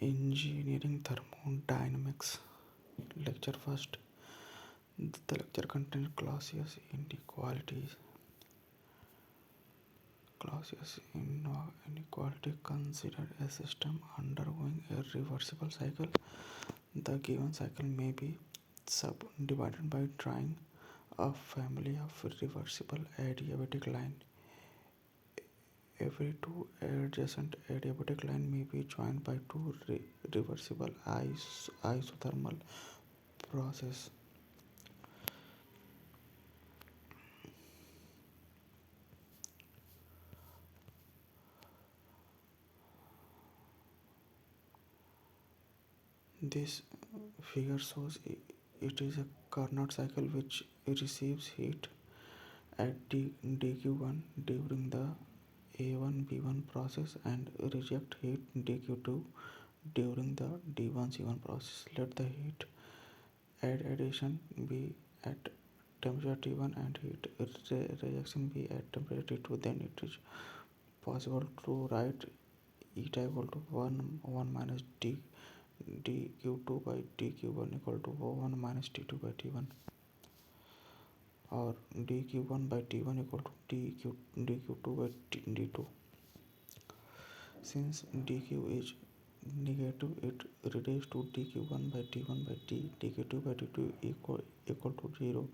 Engineering Thermodynamics. Lecture first. The lecture contains clausius inequalities. Clausius inequality considered a system undergoing a reversible cycle. The given cycle may be subdivided by drawing a family of reversible adiabatic lines. Every two adjacent adiabatic lines may be joined by two reversible isothermal processes. This figure shows it is a Carnot cycle which receives heat at dq1 during the A1B1 process and reject heat dq2 during the D1C1 process. Let the heat addition be at temperature T1 and heat rejection be at temperature T2. Then it is possible to write eta equal to 1 minus dq2 by dq1 equal to 1 minus t2 by t1, or dq1 by t1 equal to dq2 by d2. Since dq is negative, it reduces to dq1 by t1 by dq2 by t2 equal to 0.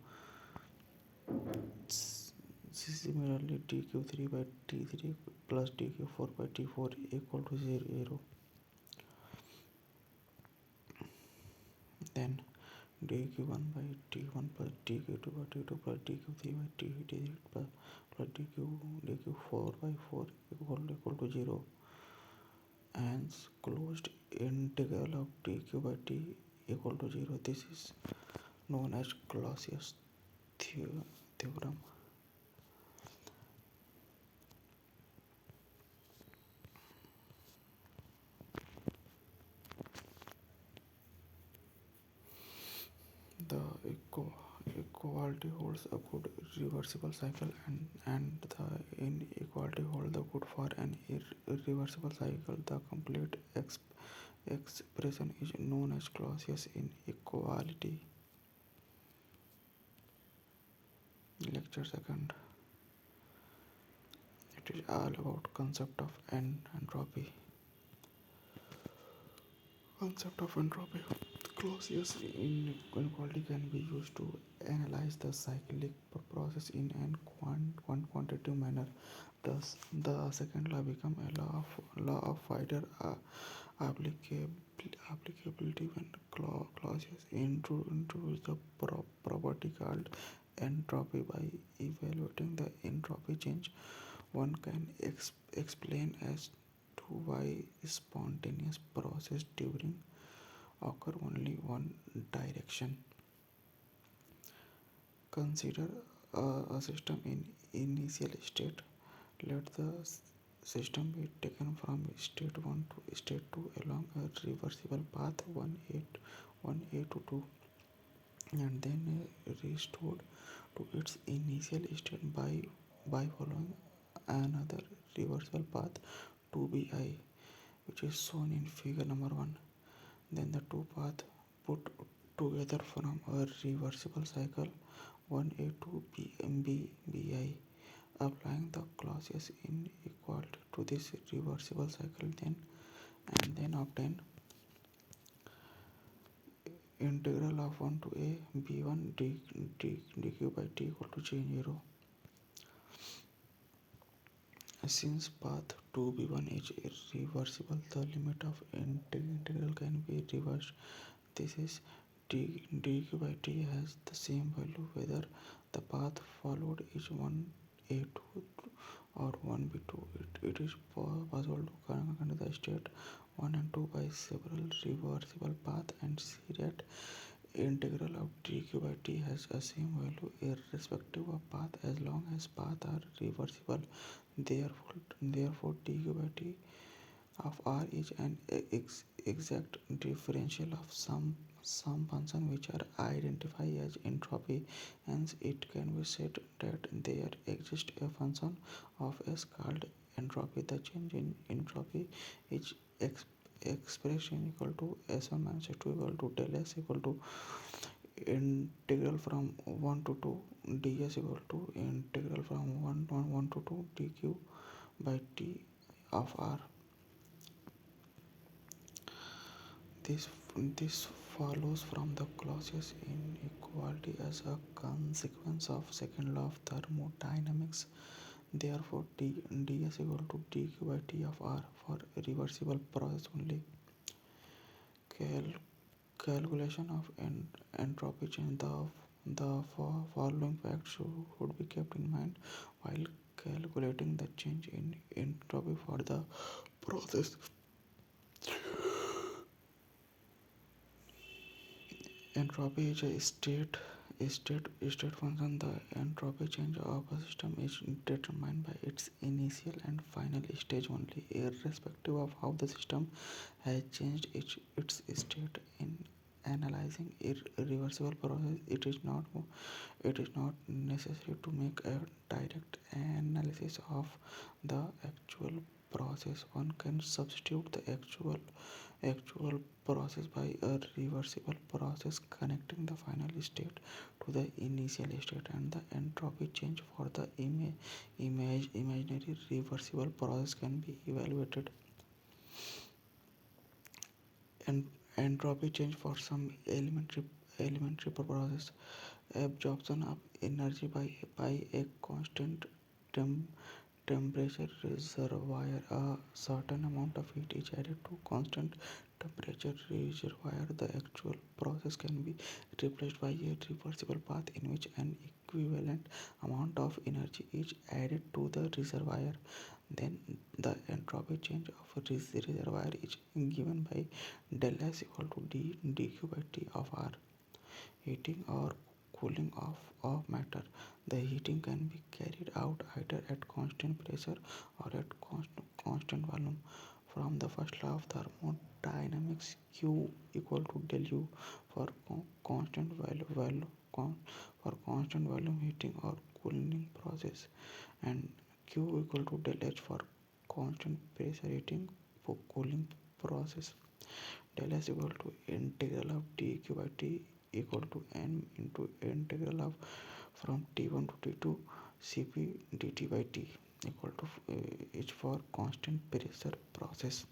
Similarly, dq3 by t3 plus dq4 by t4 equal to 0. Then dq1 by t1 plus dq2 by t2 plus dq3 by t3 plus dq4 by 4 equal to 0. Hence, closed integral of dq by t equal to 0. This is known as Clausius theorem. The equality holds a good reversible cycle, and the inequality holds the good for an irreversible cycle. The complete expression is known as Clausius inequality. Lecture second. It is all about concept of entropy. Concept of entropy. Clausius inequality can be used to analyze the cyclic process in an quantitative manner. Thus, the second law becomes a law of wider applicability when Clausius introduced the property called entropy. By evaluating the entropy change, one can explain as to why spontaneous process during occur only one direction. Consider a system in initial state. Let the system be taken from state 1 to state 2 along a reversible path 1a to 2, and then restored to its initial state by following another reversible path 2bi, which is shown in figure number 1. Then the two paths put together form a reversible cycle 1a to bi. Applying the Clausius inequality to this reversible cycle, then obtain integral of 1 to a b1 dq by t equal to j0. Since path 2b1 is irreversible, the limit of integral can be reversed. This is dq by t has the same value whether the path followed is 1a2 or 1b2. It is possible to connect the state 1 and 2 by several reversible paths and see that integral of dq by t has a same value irrespective of path as long as paths are reversible. Therefore dq by t of r is an exact differential of some function which are identified as entropy. Hence it can be said that there exists a function of s called entropy. The change in entropy is expression equal to s1 minus s2 equal to del s equal to integral from 1 to 2 ds equal to integral from 1 to 2 dq by t of r. This follows from the clausius inequality as a consequence of second law of thermodynamics. Therefore, ds equal to dq by t of r for reversible process only. Cal- Calculation of entropy change. The following facts should be kept in mind while calculating the change in entropy for the process. Entropy is a state function. The entropy change of a system is determined by its initial and final stage only, irrespective of how the system has changed its state. In analyzing irreversible process, it is not necessary to make a direct analysis of the actual process. One can substitute the actual process by a reversible process connecting the final state to the initial state, and the entropy change for the imaginary reversible process can be evaluated. And entropy change for some elementary process: absorption of energy by a constant tem- temperature reservoir. A certain amount of heat is added to constant temperature reservoir. The actual process can be replaced by a reversible path in which an equivalent amount of energy is added to the reservoir. Then the entropy change of this reservoir is given by del S equal to dq by t of r. Heating or cooling of matter. The heating can be carried out either at constant pressure or at constant volume. From the first law of thermodynamics, Q equal to del U for for constant volume heating or cooling process, and Q equal to del H for constant pressure heating for cooling process. Del S equal to integral of dq by t equal to n into integral of from t1 to t2 cp dt by t equal to h for constant pressure process.